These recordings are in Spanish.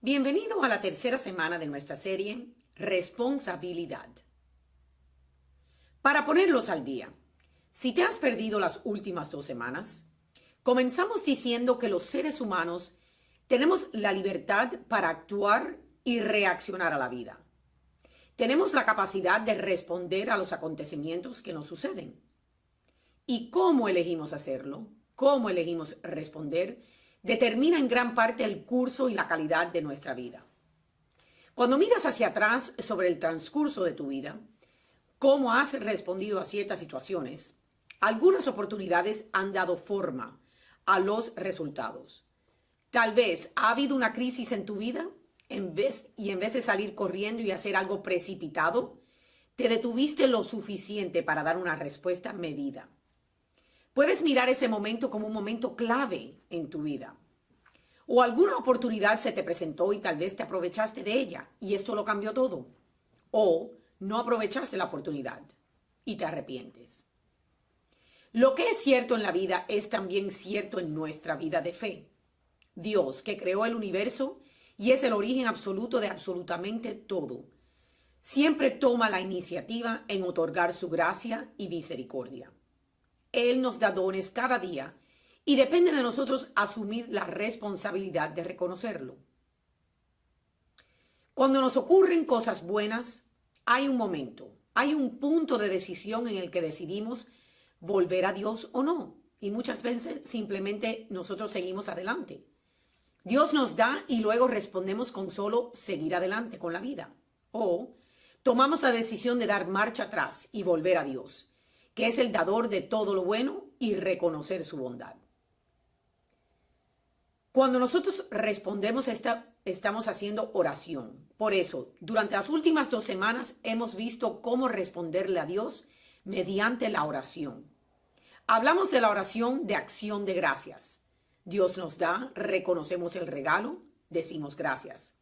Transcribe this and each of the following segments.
Bienvenido a la tercera semana de nuestra serie Responsabilidad. Para ponerlos al día, si te has perdido las últimas 2 semanas, comenzamos diciendo que los seres humanos tenemos la libertad para actuar y reaccionar a la vida. Tenemos la capacidad de responder a los acontecimientos que nos suceden. Y cómo elegimos hacerlo, cómo elegimos responder, determina en gran parte el curso y la calidad de nuestra vida. Cuando miras hacia atrás sobre el transcurso de tu vida, cómo has respondido a ciertas situaciones, algunas oportunidades han dado forma a los resultados. Tal vez ha habido una crisis en tu vida y en vez de salir corriendo y hacer algo precipitado, te detuviste lo suficiente para dar una respuesta medida. Puedes mirar ese momento como un momento clave en tu vida. O alguna oportunidad se te presentó y tal vez te aprovechaste de ella y esto lo cambió todo. O no aprovechaste la oportunidad y te arrepientes. Lo que es cierto en la vida es también cierto en nuestra vida de fe. Dios, que creó el universo y es el origen absoluto de absolutamente todo, siempre toma la iniciativa en otorgar su gracia y misericordia. Él nos da dones cada día y depende de nosotros asumir la responsabilidad de reconocerlo. Cuando nos ocurren cosas buenas, hay un momento, hay un punto de decisión en el que decidimos volver a Dios o no. Y muchas veces simplemente nosotros seguimos adelante. Dios nos da y luego respondemos con solo seguir adelante con la vida. O tomamos la decisión de dar marcha atrás y volver a Dios, que es el dador de todo lo bueno, y reconocer su bondad. Cuando nosotros respondemos estamos haciendo oración. Por eso, durante las últimas 2 semanas hemos visto cómo responderle a Dios mediante la oración. Hablamos de la oración de acción de gracias. Dios nos da, reconocemos el regalo, decimos gracias.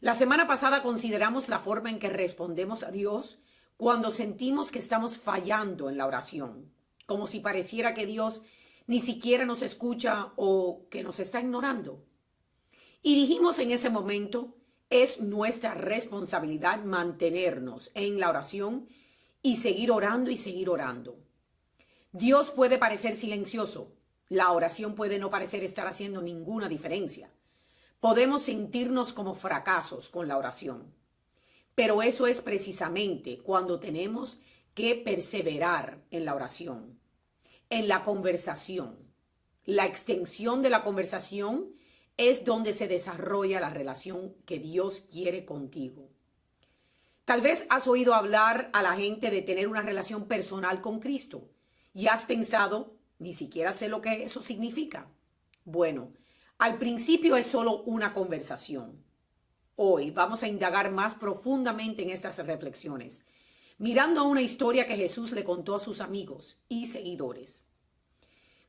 La semana pasada consideramos la forma en que respondemos a Dios cuando sentimos que estamos fallando en la oración, como si pareciera que Dios ni siquiera nos escucha o que nos está ignorando. Y dijimos en ese momento, es nuestra responsabilidad mantenernos en la oración y seguir orando y seguir orando. Dios puede parecer silencioso, la oración puede no parecer estar haciendo ninguna diferencia. Podemos sentirnos como fracasos con la oración. Pero eso es precisamente cuando tenemos que perseverar en la oración, en la conversación. La extensión de la conversación es donde se desarrolla la relación que Dios quiere contigo. Tal vez has oído hablar a la gente de tener una relación personal con Cristo y has pensado, ni siquiera sé lo que eso significa. Bueno, al principio es solo una conversación. Hoy vamos a indagar más profundamente en estas reflexiones, mirando a una historia que Jesús le contó a sus amigos y seguidores.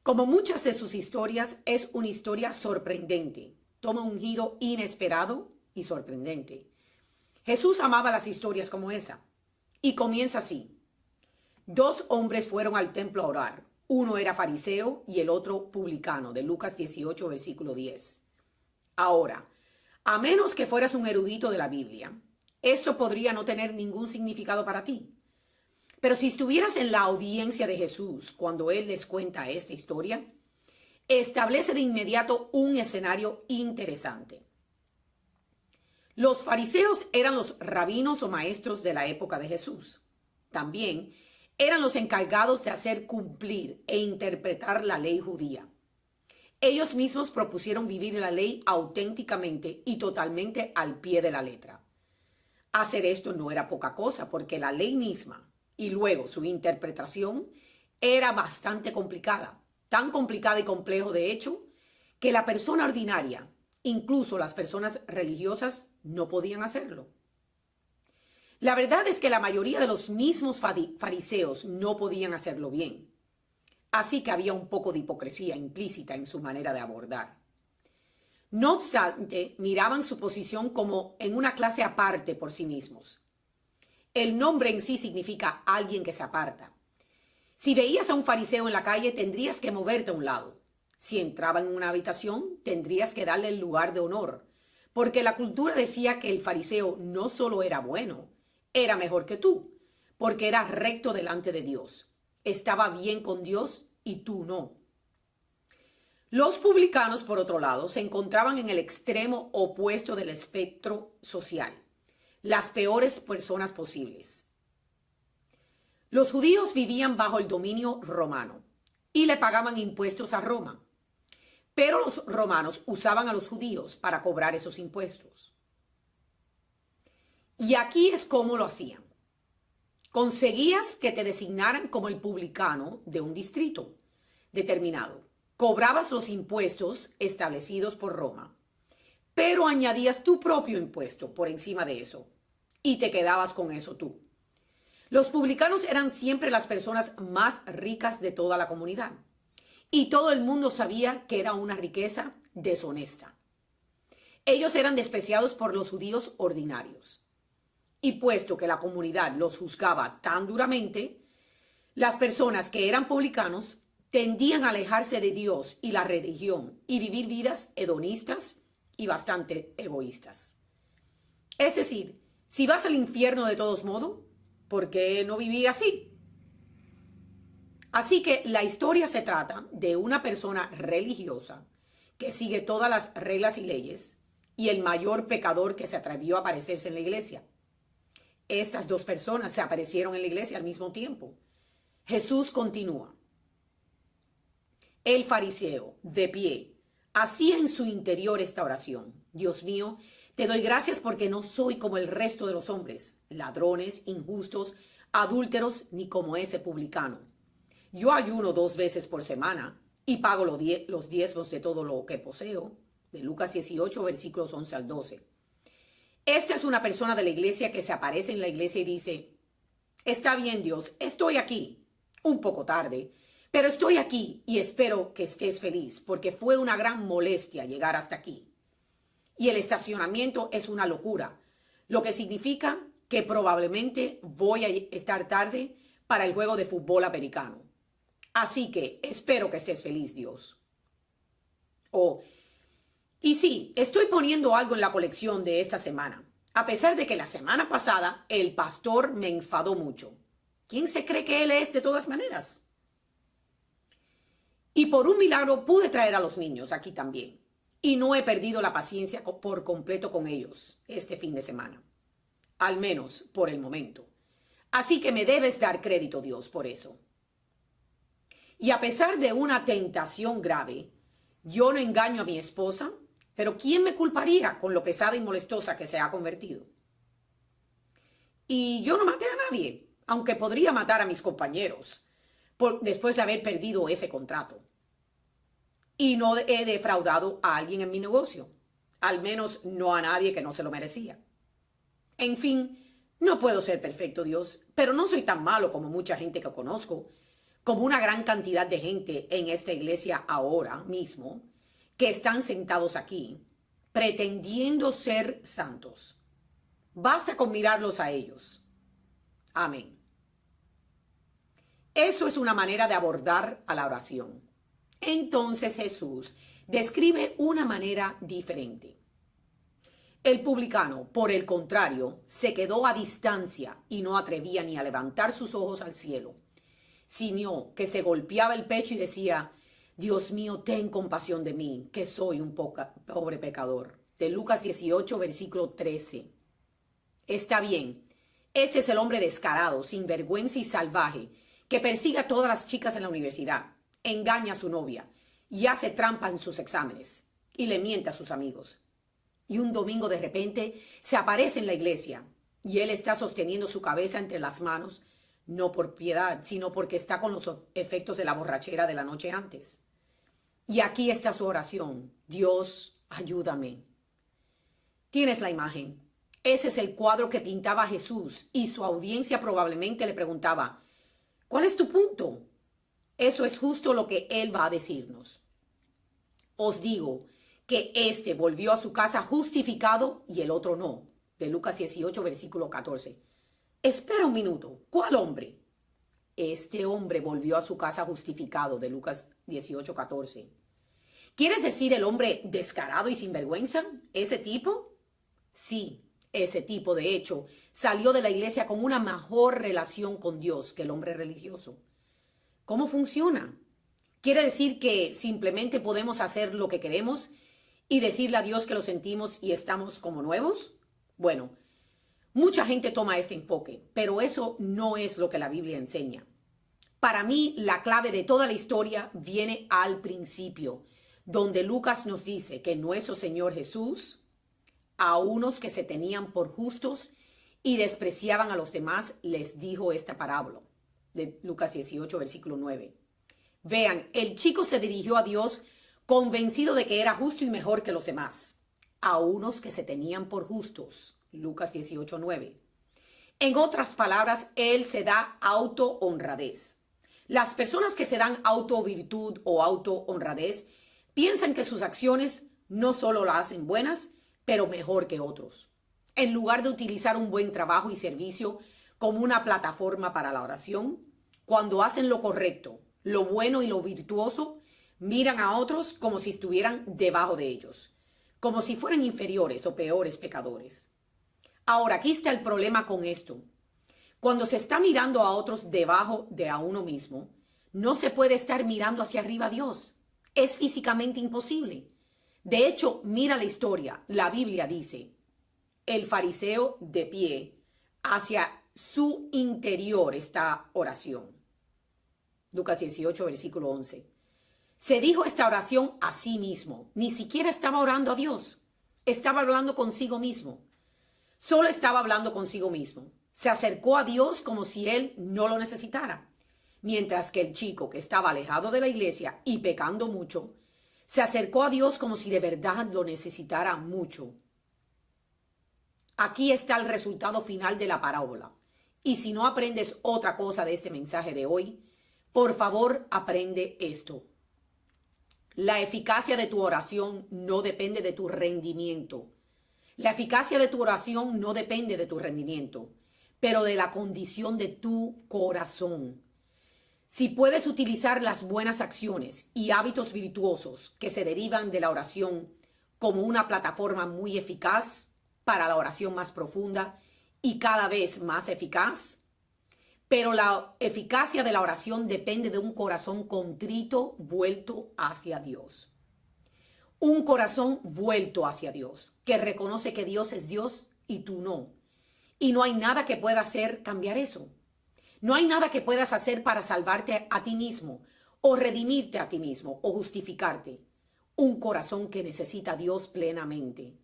Como muchas de sus historias, es una historia sorprendente. Toma un giro inesperado y sorprendente. Jesús amaba las historias como esa. Y comienza así. 2 hombres fueron al templo a orar. Uno era fariseo y el otro publicano, de Lucas 18, versículo 10. Ahora, a menos que fueras un erudito de la Biblia, esto podría no tener ningún significado para ti. Pero si estuvieras en la audiencia de Jesús cuando Él les cuenta esta historia, establece de inmediato un escenario interesante. Los fariseos eran los rabinos o maestros de la época de Jesús. También eran los encargados de hacer cumplir e interpretar la ley judía. Ellos mismos propusieron vivir la ley auténticamente y totalmente al pie de la letra. Hacer esto no era poca cosa, porque la ley misma y luego su interpretación era bastante complicada, tan complicada y complejo de hecho, que la persona ordinaria, incluso las personas religiosas, no podían hacerlo. La verdad es que la mayoría de los mismos fariseos no podían hacerlo bien. Así que había un poco de hipocresía implícita en su manera de abordar. No obstante, miraban su posición como en una clase aparte por sí mismos. El nombre en sí significa alguien que se aparta. Si veías a un fariseo en la calle, tendrías que moverte a un lado. Si entraba en una habitación, tendrías que darle el lugar de honor, porque la cultura decía que el fariseo no solo era bueno, era mejor que tú, porque era recto delante de Dios. Estaba bien con Dios y tú no. Los publicanos, por otro lado, se encontraban en el extremo opuesto del espectro social, las peores personas posibles. Los judíos vivían bajo el dominio romano y le pagaban impuestos a Roma. Pero los romanos usaban a los judíos para cobrar esos impuestos. Y aquí es cómo lo hacían. Conseguías que te designaran como el publicano de un distrito determinado. Cobrabas los impuestos establecidos por Roma, pero añadías tu propio impuesto por encima de eso y te quedabas con eso tú. Los publicanos eran siempre las personas más ricas de toda la comunidad. Y todo el mundo sabía que era una riqueza deshonesta. Ellos eran despreciados por los judíos ordinarios. Y puesto que la comunidad los juzgaba tan duramente, las personas que eran publicanos tendían a alejarse de Dios y la religión y vivir vidas hedonistas y bastante egoístas. Es decir, si vas al infierno de todos modos, ¿por qué no vivir así? Así que la historia se trata de una persona religiosa que sigue todas las reglas y leyes y el mayor pecador que se atrevió a aparecerse en la iglesia. Estas dos personas se aparecieron en la iglesia al mismo tiempo. Jesús continúa. El fariseo, de pie, hacía en su interior esta oración. Dios mío, te doy gracias porque no soy como el resto de los hombres, ladrones, injustos, adúlteros, ni como ese publicano. Yo ayuno 2 veces por semana y pago los diezmos de todo lo que poseo. De Lucas 18, versículos 11 al 12. Esta es una persona de la iglesia que se aparece en la iglesia y dice, está bien Dios, estoy aquí, un poco tarde, pero estoy aquí y espero que estés feliz porque fue una gran molestia llegar hasta aquí. Y el estacionamiento es una locura, lo que significa que probablemente voy a estar tarde para el juego de fútbol americano. Así que espero que estés feliz, Dios. Y sí, estoy poniendo algo en la colección de esta semana, a pesar de que la semana pasada el pastor me enfadó mucho. ¿Quién se cree que él es de todas maneras? Y por un milagro pude traer a los niños aquí también. Y no he perdido la paciencia por completo con ellos este fin de semana. Al menos por el momento. Así que me debes dar crédito, Dios, por eso. Y a pesar de una tentación grave, yo no engaño a mi esposa, pero ¿quién me culparía con lo pesada y molestosa que se ha convertido? Y yo no maté a nadie, aunque podría matar a mis compañeros, después de haber perdido ese contrato. Y no he defraudado a alguien en mi negocio, al menos no a nadie que no se lo merecía. En fin, no puedo ser perfecto, Dios, pero no soy tan malo como mucha gente que conozco, como una gran cantidad de gente en esta iglesia ahora mismo, que están sentados aquí, pretendiendo ser santos. Basta con mirarlos a ellos. Amén. Eso es una manera de abordar a la oración. Entonces Jesús describe una manera diferente. El publicano, por el contrario, se quedó a distancia y no atrevía ni a levantar sus ojos al cielo, sino que se golpeaba el pecho y decía, Dios mío, ten compasión de mí, que soy un pobre pecador. De Lucas 18, versículo 13. Está bien, este es el hombre descarado, sin vergüenza y salvaje, que persigue a todas las chicas en la universidad, engaña a su novia y hace trampa en sus exámenes y le miente a sus amigos. Y un domingo de repente se aparece en la iglesia y él está sosteniendo su cabeza entre las manos, no por piedad, sino porque está con los efectos de la borrachera de la noche antes. Y aquí está su oración, Dios, ayúdame. Tienes la imagen. Ese es el cuadro que pintaba Jesús y su audiencia probablemente le preguntaba, ¿cuál es tu punto? Eso es justo lo que él va a decirnos. Os digo que este volvió a su casa justificado y el otro no. De Lucas 18, versículo 14. Espera un minuto. ¿Cuál hombre? Este hombre volvió a su casa justificado. De Lucas 18, 14. ¿Quieres decir el hombre descarado y sinvergüenza? ¿Ese tipo? Sí, ese tipo, de hecho, salió de la iglesia con una mejor relación con Dios que el hombre religioso. ¿Cómo funciona? ¿Quiere decir que simplemente podemos hacer lo que queremos y decirle a Dios que lo sentimos y estamos como nuevos? Bueno, mucha gente toma este enfoque, pero eso no es lo que la Biblia enseña. Para mí, la clave de toda la historia viene al principio, donde Lucas nos dice que nuestro Señor Jesús, a unos que se tenían por justos y despreciaban a los demás, les dijo esta parábola de Lucas 18, versículo 9. Vean, el chico se dirigió a Dios convencido de que era justo y mejor que los demás, a unos que se tenían por justos. Lucas 18, 9. En otras palabras, él se da auto-honradez. Las personas que se dan auto-virtud o auto-honradez piensan que sus acciones no solo las hacen buenas, pero mejor que otros. En lugar de utilizar un buen trabajo y servicio como una plataforma para la oración, cuando hacen lo correcto, lo bueno y lo virtuoso, miran a otros como si estuvieran debajo de ellos, como si fueran inferiores o peores pecadores. Ahora, aquí está el problema con esto. Cuando se está mirando a otros debajo de a uno mismo, no se puede estar mirando hacia arriba a Dios. Es físicamente imposible. De hecho, mira la historia. La Biblia dice, el fariseo de pie, hacia su interior esta oración. Lucas 18, versículo 11. Se dijo esta oración a sí mismo. Ni siquiera estaba orando a Dios. Estaba hablando consigo mismo. Solo estaba hablando consigo mismo. Se acercó a Dios como si él no lo necesitara. Mientras que el chico, que estaba alejado de la iglesia y pecando mucho, se acercó a Dios como si de verdad lo necesitara mucho. Aquí está el resultado final de la parábola. Y si no aprendes otra cosa de este mensaje de hoy, por favor, aprende esto. La eficacia de tu oración no depende de tu rendimiento. La eficacia de tu oración no depende de tu rendimiento, pero de la condición de tu corazón. Si puedes utilizar las buenas acciones y hábitos virtuosos que se derivan de la oración como una plataforma muy eficaz para la oración más profunda y cada vez más eficaz, pero la eficacia de la oración depende de un corazón contrito vuelto hacia Dios. Un corazón vuelto hacia Dios, que reconoce que Dios es Dios y tú no. Y no hay nada que pueda hacer cambiar eso. No hay nada que puedas hacer para salvarte a ti mismo, o redimirte a ti mismo, o justificarte. Un corazón que necesita a Dios plenamente.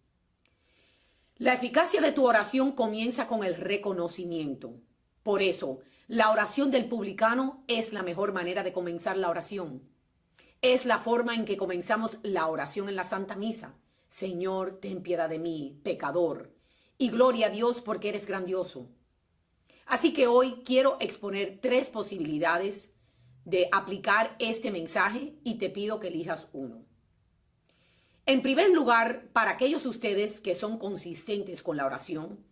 La eficacia de tu oración comienza con el reconocimiento. Por eso, la oración del publicano es la mejor manera de comenzar la oración. Es la forma en que comenzamos la oración en la Santa Misa. Señor, ten piedad de mí, pecador. Y gloria a Dios porque eres grandioso. Así que hoy quiero exponer 3 posibilidades de aplicar este mensaje y te pido que elijas uno. En primer lugar, para aquellos de ustedes que son consistentes con la oración,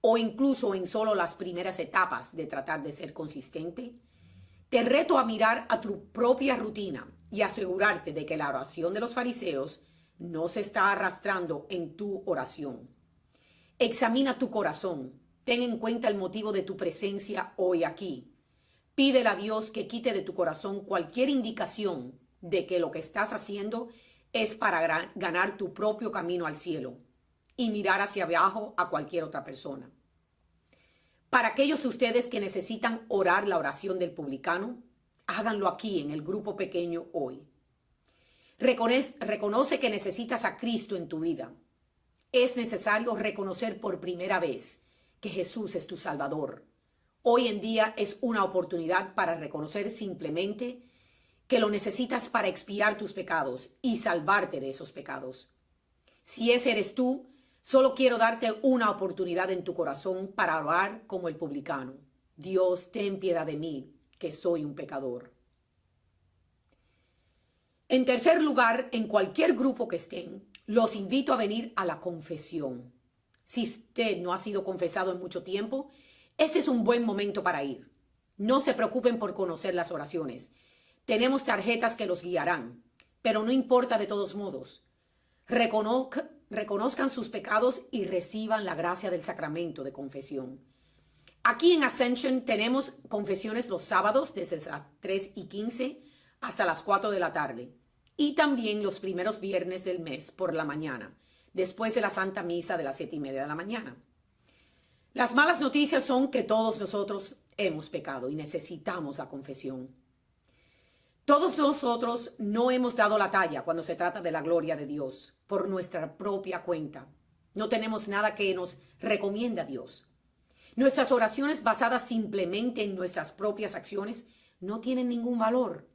o incluso en solo las primeras etapas de tratar de ser consistente, te reto a mirar a tu propia rutina y asegurarte de que la oración de los fariseos no se está arrastrando en tu oración. Examina tu corazón. Ten en cuenta el motivo de tu presencia hoy aquí. Pídele a Dios que quite de tu corazón cualquier indicación de que lo que estás haciendo es para ganar tu propio camino al cielo y mirar hacia abajo a cualquier otra persona. Para aquellos de ustedes que necesitan orar la oración del publicano, háganlo aquí en el grupo pequeño hoy. Reconoce que necesitas a Cristo en tu vida. Es necesario reconocer por primera vez que Jesús es tu Salvador. Hoy en día es una oportunidad para reconocer simplemente que lo necesitas para expiar tus pecados y salvarte de esos pecados. Si ese eres tú, solo quiero darte una oportunidad en tu corazón para orar como el publicano. Dios, ten piedad de mí, que soy un pecador. En tercer lugar, en cualquier grupo que estén, los invito a venir a la confesión. Si usted no ha sido confesado en mucho tiempo, este es un buen momento para ir. No se preocupen por conocer las oraciones. Tenemos tarjetas que los guiarán. pero no importa de todos modos. Reconozcan sus pecados y reciban la gracia del sacramento de confesión. Aquí en Ascension tenemos confesiones los sábados desde las 3:15 hasta las 4 de la tarde y también los primeros viernes del mes por la mañana, después de la Santa Misa de las 7:30 de la mañana. Las malas noticias son que todos nosotros hemos pecado y necesitamos la confesión. Todos nosotros no hemos dado la talla cuando se trata de la gloria de Dios por nuestra propia cuenta. No tenemos nada que nos recomienda a Dios. Nuestras oraciones basadas simplemente en nuestras propias acciones no tienen ningún valor.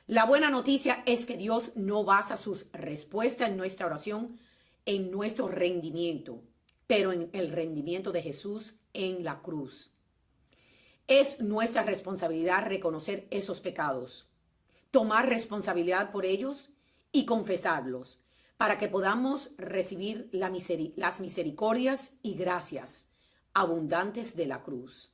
La buena noticia es que Dios no basa su respuesta en nuestra oración en nuestro rendimiento, pero en el rendimiento de Jesús en la cruz. Es nuestra responsabilidad reconocer esos pecados, tomar responsabilidad por ellos y confesarlos para que podamos recibir las misericordias y gracias abundantes de la cruz.